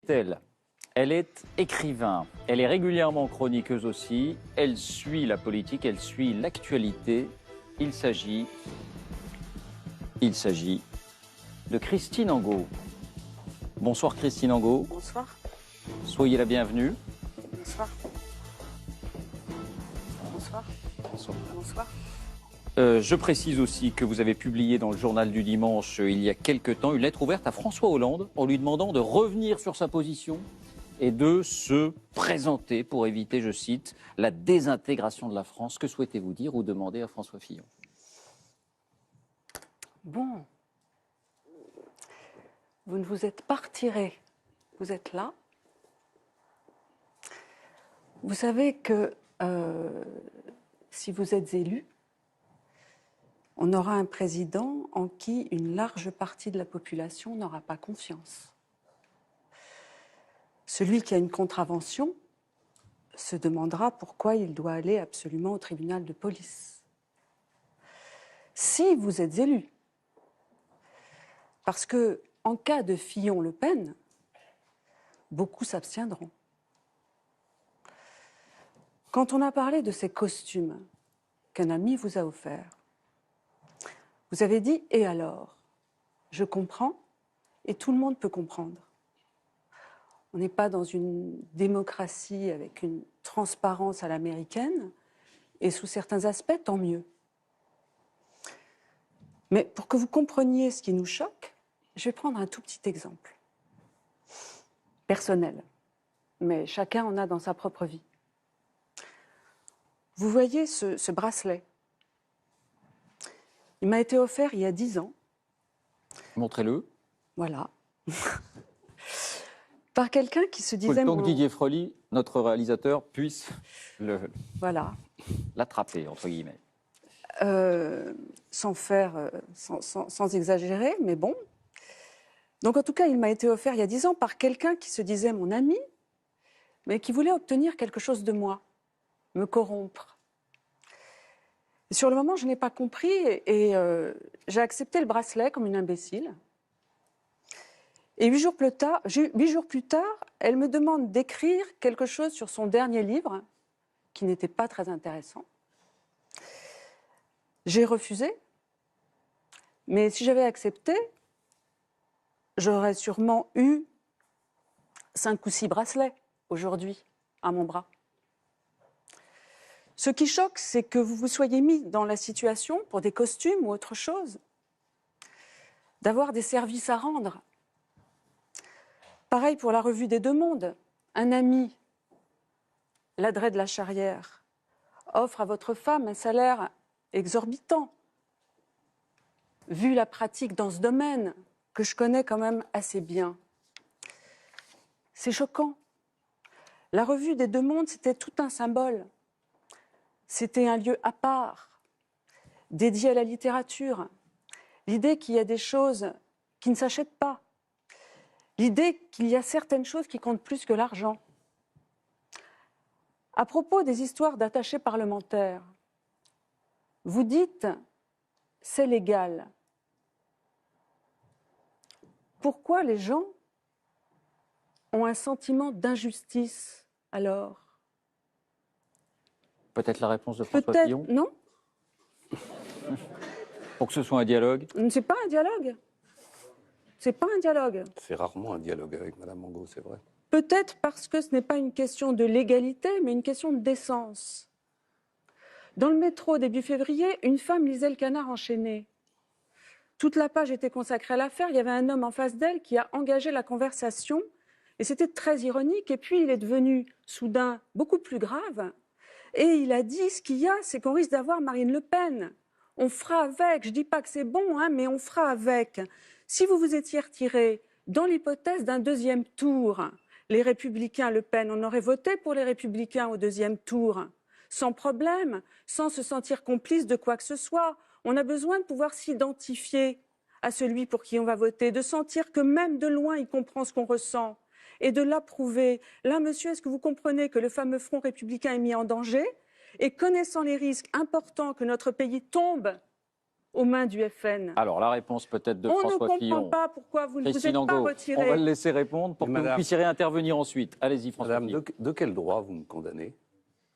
Elle est écrivain, elle est régulièrement chroniqueuse aussi, elle suit la politique, elle suit l'actualité. Il s'agit de Christine Angot. Bonsoir Christine Angot. Bonsoir. Soyez la bienvenue. Bonsoir. Bonsoir. Bonsoir. Bonsoir. Je précise aussi que vous avez publié dans le journal du dimanche il y a quelque temps une lettre ouverte à François Hollande en lui demandant de revenir sur sa position et de se présenter pour éviter, je cite, la désintégration de la France. Que souhaitez-vous dire ou demander à François Fillon? Bon. Vous ne vous êtes pas retiré. Vous êtes là. Vous savez que si vous êtes élu, on aura un président en qui une large partie de la population n'aura pas confiance. Celui qui a une contravention se demandera pourquoi il doit aller absolument au tribunal de police. Si vous êtes élu, parce que en cas de Fillon-Le Pen, beaucoup s'abstiendront. Quand on a parlé de ces costumes qu'un ami vous a offerts, vous avez dit « et alors ?» Je comprends et tout le monde peut comprendre. On n'est pas dans une démocratie avec une transparence à l'américaine et sous certains aspects, tant mieux. Mais pour que vous compreniez ce qui nous choque, je vais prendre un tout petit exemple. Personnel, mais chacun en a dans sa propre vie. Vous voyez ce bracelet? Il m'a été offert il y a 10 ans. Montrez-le. Voilà. Par quelqu'un qui se disait... Il faut le temps que Didier Frely, notre réalisateur, puisse voilà. l'attraper, entre guillemets. Sans exagérer, mais bon. Donc en tout cas, il m'a été offert il y a 10 ans par quelqu'un qui se disait mon ami, mais qui voulait obtenir quelque chose de moi, me corrompre. Et sur le moment, je n'ai pas compris et j'ai accepté le bracelet comme une imbécile. Et 8 jours plus tard, elle me demande d'écrire quelque chose sur son dernier livre, qui n'était pas très intéressant. J'ai refusé, mais si j'avais accepté, j'aurais sûrement eu 5 ou 6 bracelets aujourd'hui à mon bras. Ce qui choque, c'est que vous vous soyez mis dans la situation, pour des costumes ou autre chose, d'avoir des services à rendre. Pareil pour la revue des Deux Mondes. Un ami, Ladret de la Charrière, offre à votre femme un salaire exorbitant. Vu la pratique dans ce domaine, que je connais quand même assez bien. C'est choquant. La revue des Deux Mondes, c'était tout un symbole. C'était un lieu à part, dédié à la littérature. L'idée qu'il y a des choses qui ne s'achètent pas. L'idée qu'il y a certaines choses qui comptent plus que l'argent. À propos des histoires d'attachés parlementaires, vous dites « c'est légal ». Pourquoi les gens ont un sentiment d'injustice alors? Peut-être la réponse de François Fillon? Non. Pour que ce soit un dialogue? C'est pas un dialogue. C'est pas un dialogue. C'est rarement un dialogue avec Mme Angot, c'est vrai. Peut-être parce que ce n'est pas une question de légalité, mais une question de décence. Dans le métro, début février, une femme lisait Le Canard enchaîné. Toute la page était consacrée à l'affaire. Il y avait un homme en face d'elle qui a engagé la conversation. Et c'était très ironique. Et puis, il est devenu, soudain, beaucoup plus grave. Et il a dit, ce qu'il y a, c'est qu'on risque d'avoir Marine Le Pen. On fera avec. Je ne dis pas que c'est bon, hein, mais on fera avec. Si vous vous étiez retiré, dans l'hypothèse d'un deuxième tour, les Républicains Le Pen, on aurait voté pour les Républicains au deuxième tour, sans problème, sans se sentir complice de quoi que ce soit. On a besoin de pouvoir s'identifier à celui pour qui on va voter, de sentir que même de loin, il comprend ce qu'on ressent et de l'approuver. Là, monsieur, est-ce que vous comprenez que le fameux Front républicain est mis en danger? Et connaissant les risques importants que notre pays tombe aux mains du FN. Alors, la réponse peut-être de On ne François comprend Fillon. pas pourquoi vous ne vous Christine êtes pas Angot, retiré. on va le laisser répondre pour que Madame- vous puissiez réintervenir ensuite. Allez-y, François Madame, Fillon. de quel droit vous me condamnez?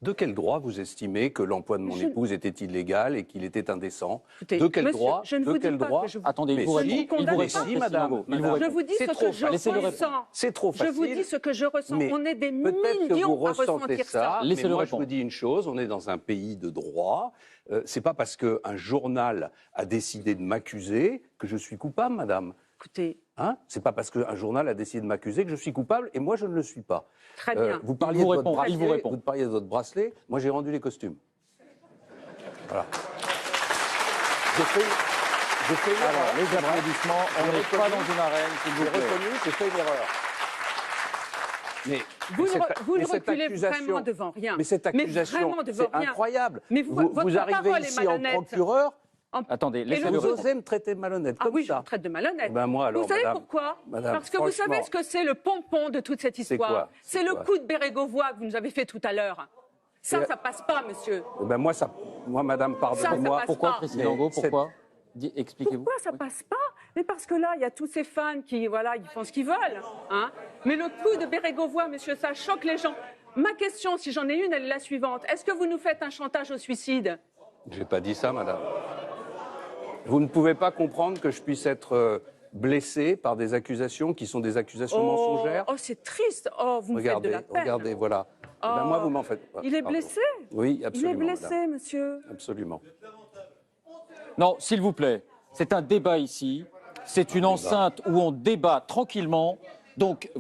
De quel droit vous estimez que l'emploi de mon épouse était illégal et qu'il était indécent? Écoutez, De quel monsieur, droit? je ne De vous quel dis pas droit? que je vous- Attendez, Mais il vous si, répond. je Il vous condamne répond, pas. Christine madame, Angot. Il vous madame. Je répond. vous dis C'est ce trop que je Laissez-le répondre. ressens. C'est trop Je facile. vous dis ce que je ressens. Mais On est des peut-être que millions vous à ressentez ressentir ça, ça. mais Laissez-le moi répondre. je vous dis une chose, on est dans un pays de droit. C'est pas parce qu'un journal a décidé de m'accuser que je suis coupable, madame. Écoutez, Hein? C'est pas parce qu'un journal a décidé de m'accuser que je suis coupable et moi je ne le suis pas. très bien. Vous parliez Il vous de votre répond, il vous bracelet, répond. vous parliez de votre bracelet, moi j'ai rendu les costumes. Voilà. J'ai fait une Alors, erreur. les applaudissements, on J'ai n'est pas reconnu- dans une arène, s'il vous J'ai plaît. reconnu, j'ai fait une erreur. Mais, Vous mais ne, cette- vous ne mais cette reculez accusation- vraiment devant rien. Mais cette accusation, vraiment devant c'est rien. incroyable. Mais votre vous arrivez parole est ici en malhonnête. procureur, Attendez, Et laissez-le le vous répondre. osez me traiter de malhonnête Ah comme oui, je ça. vous traite de malhonnête. Ben moi, alors, vous savez madame, pourquoi madame, Parce que vous savez franchement. ce que c'est le pompon de toute cette histoire. quoi C'est C'est le quoi coup de Bérégovoy que vous nous avez fait tout à l'heure. Ça, Et- ça passe pas, monsieur. Ben moi, madame, Ça pardonnez-moi. passe Pourquoi, pas. Christine Mais Angot, cette- pourquoi Expliquez-vous. Pourquoi ça passe pas? Mais parce que là, il y a tous ces fans qui, voilà, ils font ce qu'ils veulent. Hein. Mais le coup de Bérégovoy, monsieur, ça choque les gens. Ma question, si j'en ai une, elle est la suivante. Est-ce que vous nous faites un chantage au suicide? J'ai pas dit ça, madame. Vous ne pouvez pas comprendre que je puisse être blessé par des accusations qui sont des accusations mensongères. Oh, c'est triste. Oh, vous me faites de Regardez, la peine. regardez, voilà. Eh ben, Oh. moi, vous m'en faites pas. Il est Pardon. blessé? Oui, Il est absolument. blessé, madame. monsieur. Absolument. Non, s'il vous plaît, c'est un débat ici. C'est une enceinte où on débat tranquillement. Donc,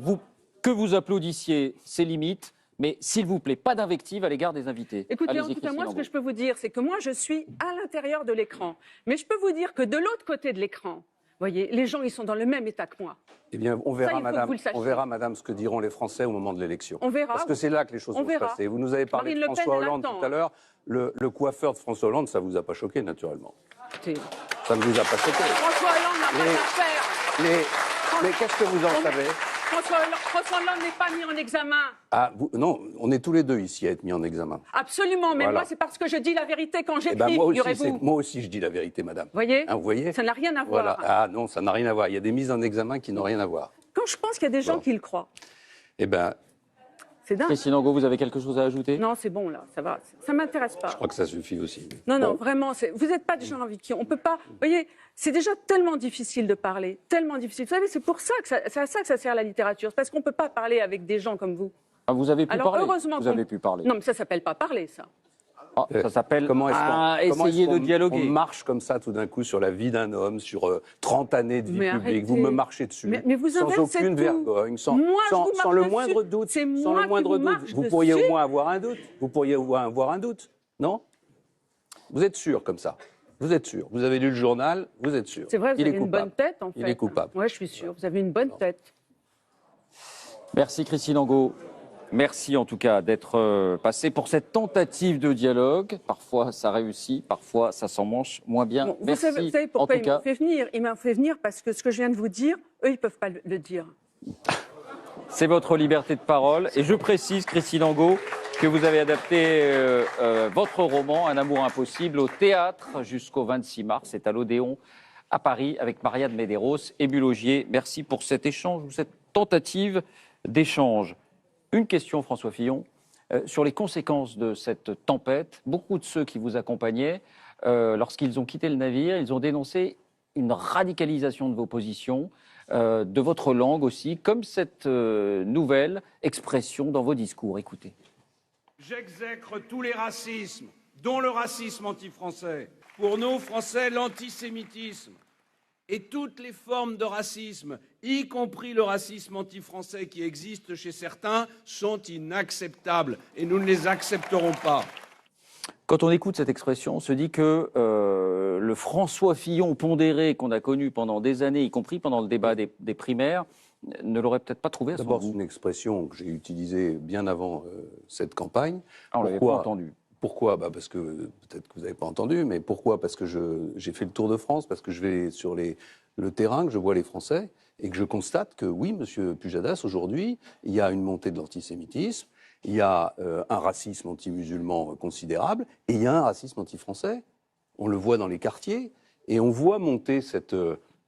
que vous applaudissiez, c'est limite. Mais s'il vous plaît, pas d'invective à l'égard des invités. Écoutez, Allez-y, en tout cas, Christine moi, ce Angot. que je peux vous dire, c'est que moi, je suis à l'intérieur de l'écran. Mais je peux vous dire que de l'autre côté de l'écran, voyez, les gens, ils sont dans le même état que moi. Eh bien, on il verra, faut que madame, vous le sachiez. on verra, madame, ce que diront les Français au moment de l'élection. On verra. Parce que c'est là que les choses On vont se verra. passer. Vous nous avez parlé Marine de Le Pen, François elle Hollande attend, tout à l'heure. Le coiffeur de François Hollande, ça vous a pas choqué, naturellement. Écoutez, Ça ne vous a pas choqué. François Hollande n'a pas Les- d'affaires. Mais qu'est-ce que vous en savez? François Hollande n'est pas mis en examen. Ah, non, on est tous les deux ici à être mis en examen. Absolument, mais Voilà. moi, c'est parce que je dis la vérité quand Eh j'écris, ben, moi figurez-vous. aussi, je dis la vérité, madame. Voyez Hein, vous voyez? Ça n'a rien à voir. Voilà. Ah non, ça n'a rien à voir. Il y a des mises en examen qui n'ont rien à voir. Quand je pense qu'il y a des gens Bon. qui le croient, Eh ben, c'est dingue. Christine Angot, vous avez quelque chose à ajouter? Non, c'est bon, là, ça va. Ça m'intéresse pas. je crois que ça suffit aussi. Non, non, Bon. vraiment, vous n'êtes pas des gens avec qui on peut pas. Vous voyez, c'est déjà tellement difficile de parler, tellement difficile. Vous savez, c'est pour ça que c'est à ça que ça sert la littérature. C'est parce qu'on ne peut pas parler avec des gens comme vous. Ah, vous avez pu Alors, parler. heureusement Vous qu'on- avez pu parler. Non, mais ça s'appelle pas parler, ça. Ah, ça s'appelle Comment essayer est-ce de qu'on- dialoguer. On marche comme ça tout d'un coup sur la vie d'un homme, sur 30 années de vie Mais publique. arrêtez. Vous me marchez dessus. Mais vous sans inversez aucune tout. vergogne, sans, Moi, je sans- vous sans marche le dessus. moindre doute. C'est sans moi le moindre qui vous doute. marche Vous pourriez dessus. au moins avoir un doute. Vous pourriez au moins avoir un doute. Non? Vous êtes sûr comme ça? Vous êtes sûr? Vous avez lu le journal? Vous êtes sûr? C'est vrai, vous Il est avez une coupable. bonne tête, en fait. Il est coupable. Oui, je suis sûre. Vous avez une bonne tête. Merci Christine Angot. Merci en tout cas d'être passée pour cette tentative de dialogue. Parfois ça réussit, parfois ça s'en mange moins bien. Bon, Merci vous savez en pourquoi tout il m'a cas. fait venir? Il m'a fait venir parce que ce que je viens de vous dire, eux, ils ne peuvent pas le dire. C'est votre liberté de parole. Et je précise, Christine Angot, que vous avez adapté votre roman Un amour impossible au théâtre jusqu'au 26 mars. C'est à l'Odéon à Paris avec Maria de Medeiros et Bulogier. Merci pour cet échange ou cette tentative d'échange. Une question, François Fillon, sur les conséquences de cette tempête. Beaucoup de ceux qui vous accompagnaient, lorsqu'ils ont quitté le navire, ils ont dénoncé une radicalisation de vos positions, de votre langue aussi, comme cette nouvelle expression dans vos discours. Écoutez. J'exècre tous les racismes, dont le racisme anti-français. Pour nous, Français, l'antisémitisme et toutes les formes de racisme, y compris le racisme anti-français qui existe chez certains, sont inacceptables et nous ne les accepterons pas. Quand on écoute cette expression, on se dit que le François Fillon pondéré qu'on a connu pendant des années, y compris pendant le débat des primaires, ne l'aurait peut-être pas trouvé à son D'abord, c'est goût. une expression que j'ai utilisée bien avant cette campagne. Ah, on l'avait pas entendu. Pourquoi? Parce que, peut-être que vous n'avez pas entendu, mais pourquoi? Parce que j'ai fait le tour de France, parce que je vais sur le terrain, que je vois les Français, et que je constate que oui, Monsieur Pujadas, aujourd'hui, il y a une montée de l'antisémitisme, il y a un racisme anti-musulman considérable, et il y a un racisme anti-français. On le voit dans les quartiers. Et on voit monter cette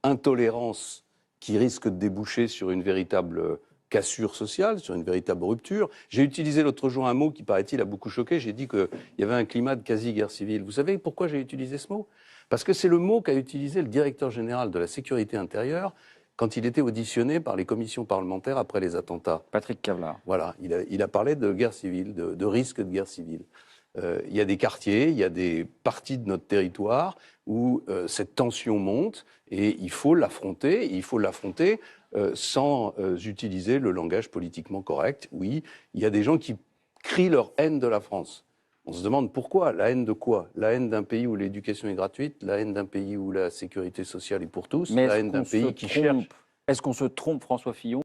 intolérance qui risque de déboucher sur une véritable cassure sociale, sur une véritable rupture. J'ai utilisé l'autre jour un mot qui, paraît-il, a beaucoup choqué. J'ai dit qu'il y avait un climat de quasi-guerre civile. Vous savez pourquoi j'ai utilisé ce mot? Parce que c'est le mot qu'a utilisé le directeur général de la sécurité intérieure quand il était auditionné par les commissions parlementaires après les attentats. Patrick Cavlar. Voilà, il a parlé de guerre civile, de risque de guerre civile. Il y a des quartiers, il y a des parties de notre territoire où cette tension monte et il faut l'affronter. Il faut l'affronter sans utiliser le langage politiquement correct. Oui, il y a des gens qui crient leur haine de la France. On se demande pourquoi. La haine de quoi? La haine d'un pays où l'éducation est gratuite, la haine d'un pays où la sécurité sociale est pour tous, Mais la haine d'un pays qui cherche... Est-ce qu'on se trompe, François Fillon?